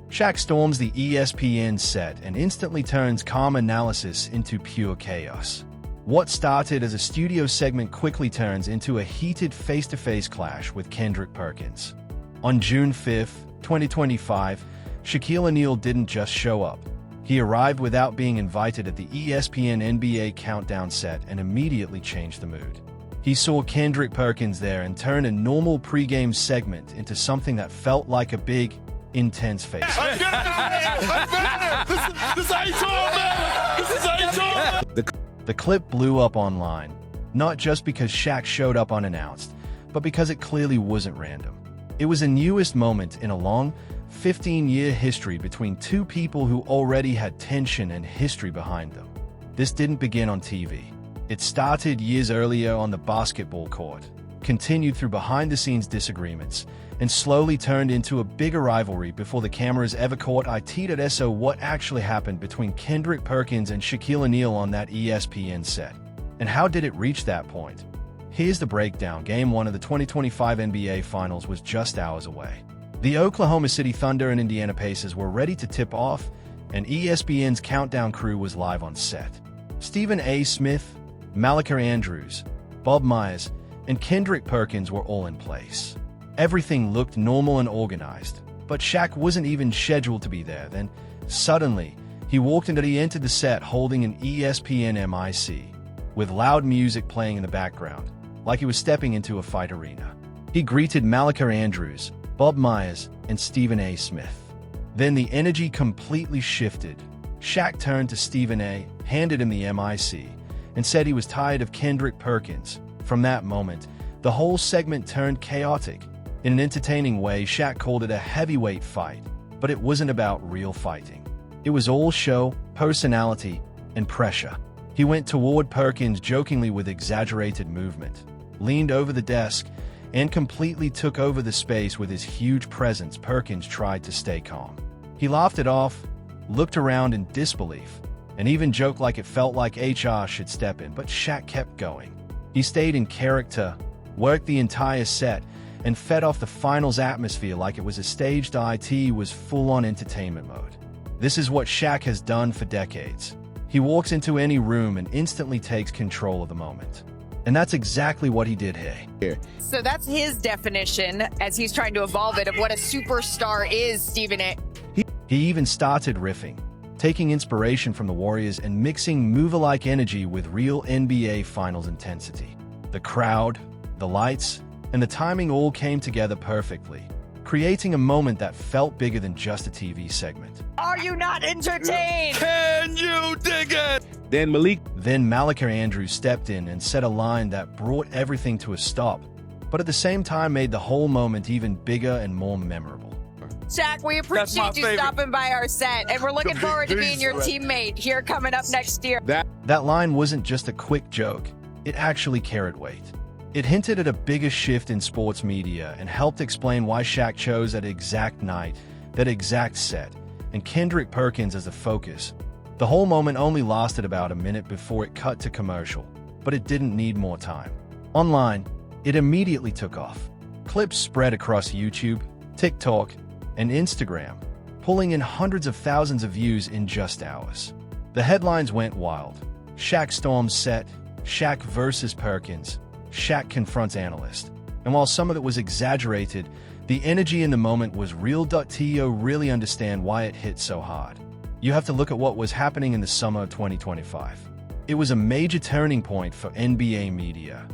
Shaq storms the ESPN set and instantly turns calm analysis into pure chaos. What started as a studio segment quickly turns into a heated face-to-face clash with Kendrick Perkins. On June 5, 2025, Shaquille O'Neal didn't just show up. He arrived without being invited at the ESPN NBA Countdown set and immediately changed the mood. He saw Kendrick Perkins there and turned a normal pregame segment into something that felt like a big, intense face. This is how you talk, man! This is how you talk! The clip blew up online, not just because Shaq showed up unannounced, but because it clearly wasn't random. It was the newest moment in a long, 15-year history between two people who already had tension and history behind them. This didn't begin on TV. It started years earlier on the basketball court, continued through behind-the-scenes disagreements, and slowly turned into a bigger rivalry before the cameras ever caught it. So what actually happened between Kendrick Perkins and Shaquille O'Neal on that ESPN set? And how did it reach that point? Here's the breakdown. Game 1 of the 2025 NBA Finals was just hours away. The Oklahoma City Thunder and Indiana Pacers were ready to tip off, and ESPN's countdown crew was live on set. Stephen A. Smith, Malika Andrews, Bob Myers, and Kendrick Perkins were all in place. Everything looked normal and organized, but Shaq wasn't even scheduled to be there. Then, suddenly, he entered the set holding an ESPN mic, with loud music playing in the background, like he was stepping into a fight arena. He greeted Malika Andrews, Bob Myers, and Stephen A. Smith. Then the energy completely shifted. Shaq turned to Stephen A., handed him the mic, and said he was tired of Kendrick Perkins. From that moment, the whole segment turned chaotic. In an entertaining way, Shaq called it a heavyweight fight, but it wasn't about real fighting. It was all show, personality, and pressure. He went toward Perkins jokingly with exaggerated movement, leaned over the desk, and completely took over the space with his huge presence. Perkins tried to stay calm. He laughed it off, looked around in disbelief, and even joked like it felt like HR should step in, but Shaq kept going. He stayed in character, worked the entire set, and fed off the finals atmosphere like it was a staged. It was full-on entertainment mode. This is what Shaq has done for decades. He walks into any room and instantly takes control of the moment. And that's exactly what he did here. So that's his definition, as he's trying to evolve it, of what a superstar is, Stephen A. He even started riffing, taking inspiration from the Warriors and mixing mover-like energy with real NBA Finals intensity. The crowd, the lights, and the timing all came together perfectly, creating a moment that felt bigger than just a TV segment. Are you not entertained? Can you dig it? Then Malika Andrews stepped in and said a line that brought everything to a stop, but at the same time made the whole moment even bigger and more memorable. Shaq, we appreciate you stopping by our set, and we're looking forward to being your teammate here coming up next year. That line wasn't just a quick joke. It actually carried weight. It hinted at a bigger shift in sports media and helped explain why Shaq chose that exact night, that exact set, and Kendrick Perkins as the focus. The whole moment only lasted about a minute before it cut to commercial, but it didn't need more time. Online, it immediately took off. Clips spread across YouTube, TikTok, and Instagram, pulling in hundreds of thousands of views in just hours. The headlines went wild. Shaq storms set, Shaq versus Perkins, Shaq confronts analyst. And while some of it was exaggerated, the energy in the moment was real. To really understand why it hit so hard, you have to look at what was happening in the summer of 2025. It was a major turning point for NBA media.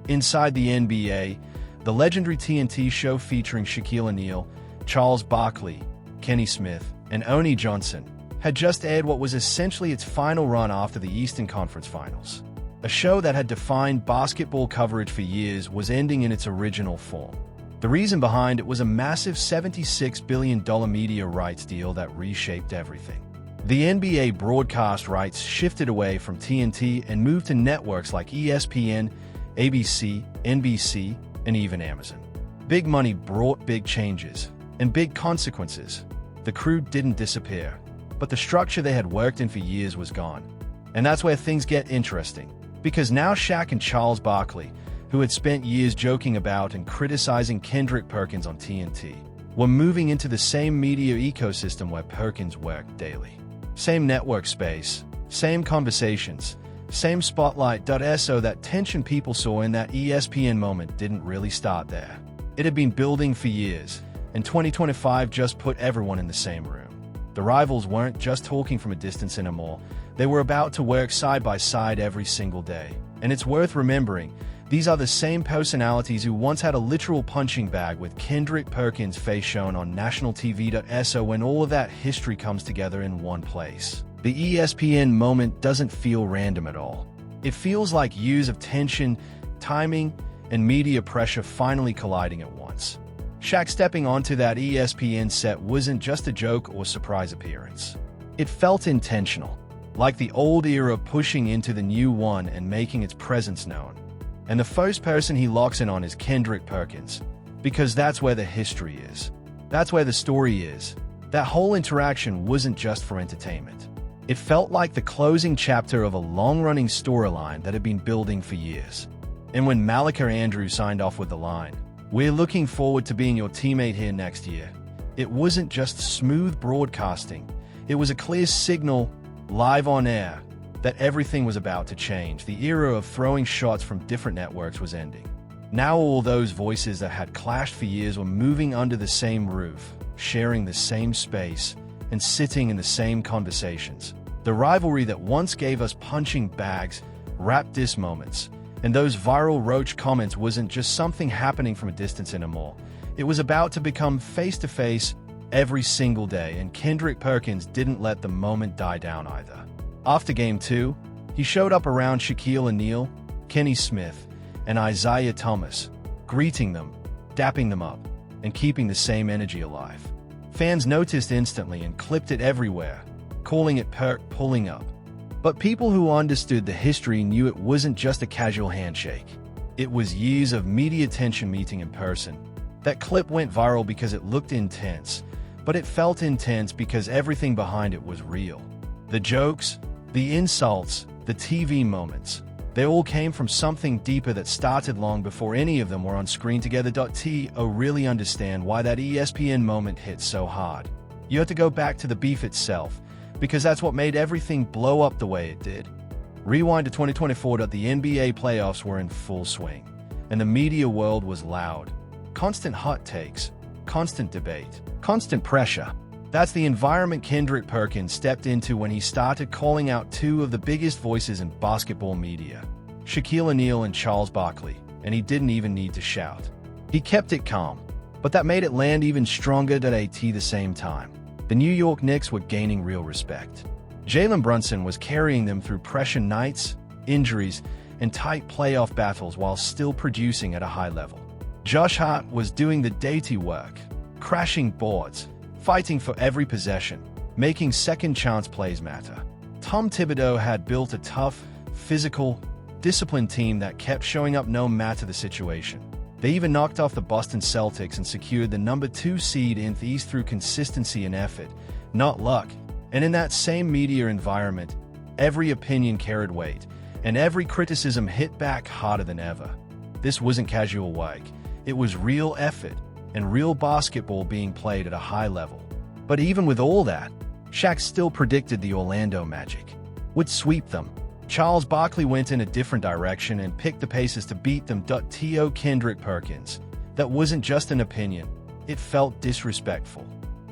Inside the NBA, the legendary TNT show featuring Shaquille O'Neal, Charles Barkley, Kenny Smith, and Oni Johnson had just aired what was essentially its final run after the Eastern Conference Finals. A show that had defined basketball coverage for years was ending in its original form. The reason behind it was a massive $76 billion media rights deal that reshaped everything. The NBA broadcast rights shifted away from TNT and moved to networks like ESPN, ABC, NBC, and even Amazon. Big money brought big changes and big consequences. The crew didn't disappear, but the structure they had worked in for years was gone. And that's where things get interesting, because now Shaq and Charles Barkley, who had spent years joking about and criticizing Kendrick Perkins on TNT, were moving into the same media ecosystem where Perkins worked daily. Same network space, same conversations, same spotlight. So that tension people saw in that ESPN moment didn't really start there. It had been building for years, and 2025 just put everyone in the same room. The rivals weren't just talking from a distance anymore. They were about to work side by side every single day. And it's worth remembering, these are the same personalities who once had a literal punching bag with Kendrick Perkins' face shown on national TV. So when all of that history comes together in one place, the ESPN moment doesn't feel random at all. It feels like years of tension, timing, and media pressure finally colliding at once. Shaq stepping onto that ESPN set wasn't just a joke or surprise appearance. It felt intentional, like the old era pushing into the new one and making its presence known. And the first person he locks in on is Kendrick Perkins, because that's where the history is. That's where the story is. That whole interaction wasn't just for entertainment. It felt like the closing chapter of a long-running storyline that had been building for years. And when Malika Andrews signed off with the line, "We're looking forward to being your teammate here next year," it wasn't just smooth broadcasting. It was a clear signal, live on air, that everything was about to change. The era of throwing shots from different networks was ending. Now all those voices that had clashed for years were moving under the same roof, sharing the same space, and sitting in the same conversations. The rivalry that once gave us punching bags, rap diss moments, and those viral roach comments wasn't just something happening from a distance anymore. It was about to become face-to-face every single day, and Kendrick Perkins didn't let the moment die down either. After Game 2, he showed up around Shaquille O'Neal, Kenny Smith, and Isaiah Thomas, greeting them, dapping them up, and keeping the same energy alive. Fans noticed instantly and clipped it everywhere, calling it Perk pulling up. But people who understood the history knew it wasn't just a casual handshake. It was years of media attention meeting in person. That clip went viral because it looked intense, but it felt intense because everything behind it was real. The jokes, the insults, the TV moments, they all came from something deeper that started long before any of them were on screen together. To really understand why that ESPN moment hit so hard, you have to go back to the beef itself, because that's what made everything blow up the way it did. Rewind to 2024. The NBA playoffs were in full swing, and the media world was loud. Constant hot takes, constant debate, constant pressure. That's the environment Kendrick Perkins stepped into when he started calling out two of the biggest voices in basketball media, Shaquille O'Neal and Charles Barkley, and he didn't even need to shout. He kept it calm, but that made it land even stronger. At the same time, the New York Knicks were gaining real respect. Jalen Brunson was carrying them through pressure nights, injuries, and tight playoff battles while still producing at a high level. Josh Hart was doing the dirty work, crashing boards, fighting for every possession, making second-chance plays matter. Tom Thibodeau had built a tough, physical, disciplined team that kept showing up no matter the situation. They even knocked off the Boston Celtics and secured the #2 seed in the East through consistency and effort, not luck. And in that same media environment, every opinion carried weight, and every criticism hit back harder than ever. This wasn't casual work. It was real effort and real basketball being played at a high level. But even with all that, Shaq still predicted the Orlando Magic would sweep them. Charles Barkley went in a different direction and picked the Pacers to beat them. To Kendrick Perkins, that wasn't just an opinion, it felt disrespectful.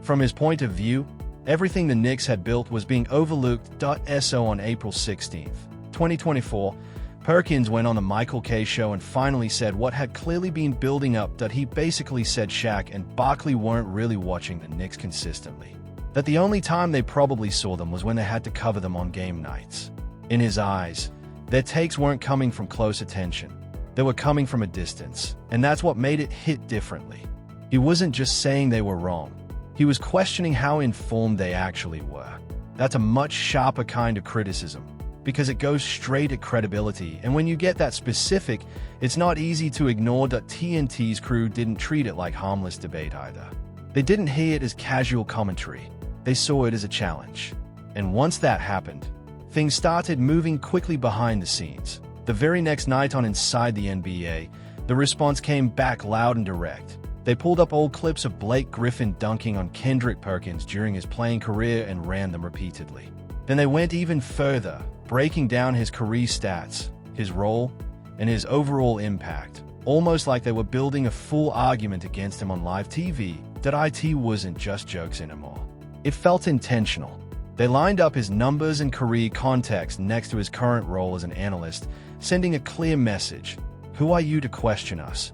From his point of view, everything the Knicks had built was being overlooked. So on April 16th, 2024, Perkins went on the Michael Kay show and finally said what had clearly been building up. He basically said Shaq and Barkley weren't really watching the Knicks consistently. That the only time they probably saw them was when they had to cover them on game nights. In his eyes, their takes weren't coming from close attention. They were coming from a distance, and that's what made it hit differently. He wasn't just saying they were wrong. He was questioning how informed they actually were. That's a much sharper kind of criticism, because it goes straight at credibility, and when you get that specific, it's not easy to ignore. TNT's crew didn't treat it like harmless debate either. They didn't hear it as casual commentary. They saw it as a challenge. And once that happened, things started moving quickly behind the scenes. The very next night on Inside the NBA, the response came back loud and direct. They pulled up old clips of Blake Griffin dunking on Kendrick Perkins during his playing career and ran them repeatedly. Then they went even further, breaking down his career stats, his role, and his overall impact, almost like they were building a full argument against him on live TV that IT wasn't just jokes anymore. It felt intentional. They lined up his numbers and career context next to his current role as an analyst, sending a clear message: who are you to question us?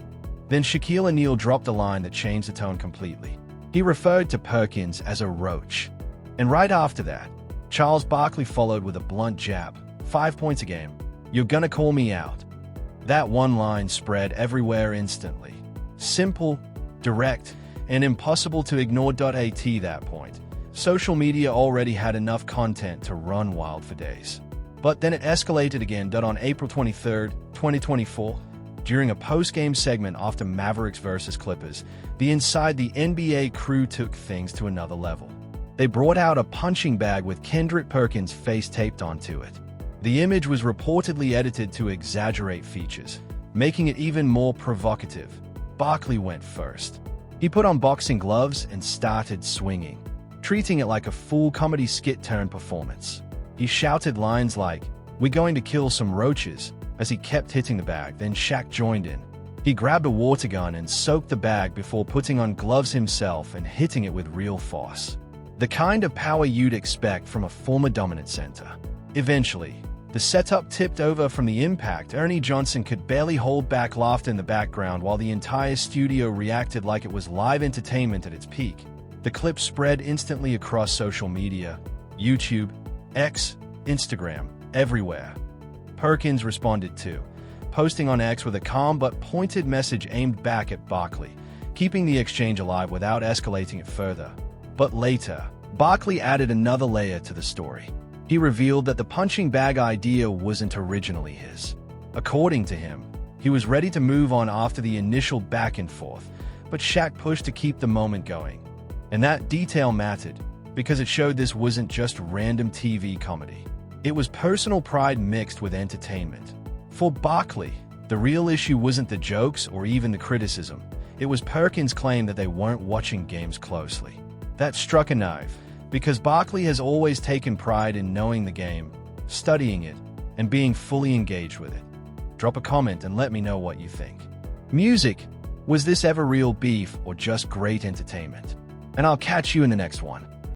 Then Shaquille O'Neal dropped a line that changed the tone completely. He referred to Perkins as a roach. And right after that, Charles Barkley followed with a blunt jab: 5 points a game. You're gonna call me out. That one line spread everywhere instantly. Simple, direct, and impossible to ignore. At that point, social media already had enough content to run wild for days. But then it escalated again. On April 23, 2024, during a post-game segment after Mavericks vs. Clippers, the Inside the NBA crew took things to another level. They brought out a punching bag with Kendrick Perkins' face taped onto it. The image was reportedly edited to exaggerate features, making it even more provocative. Barkley went first. He put on boxing gloves and started swinging, treating it like a full comedy skit-turned performance. He shouted lines like, "We're going to kill some roaches," as he kept hitting the bag. Then Shaq joined in. He grabbed a water gun and soaked the bag before putting on gloves himself and hitting it with real force. The kind of power you'd expect from a former dominant center. Eventually, the setup tipped over from the impact. Ernie Johnson could barely hold back laughter in the background while the entire studio reacted like it was live entertainment at its peak. The clip spread instantly across social media: YouTube, X, Instagram, everywhere. Perkins responded too, posting on X with a calm but pointed message aimed back at Barkley, keeping the exchange alive without escalating it further. But later, Barkley added another layer to the story. He revealed that the punching bag idea wasn't originally his. According to him, he was ready to move on after the initial back and forth, but Shaq pushed to keep the moment going. And that detail mattered, because it showed this wasn't just random TV comedy. It was personal pride mixed with entertainment. For Barkley, the real issue wasn't the jokes or even the criticism. It was Perkins' claim that they weren't watching games closely. That struck a nerve, because Barkley has always taken pride in knowing the game, studying it, and being fully engaged with it. Drop a comment and let me know what you think. Music, was this ever real beef or just great entertainment? And I'll catch you in the next one.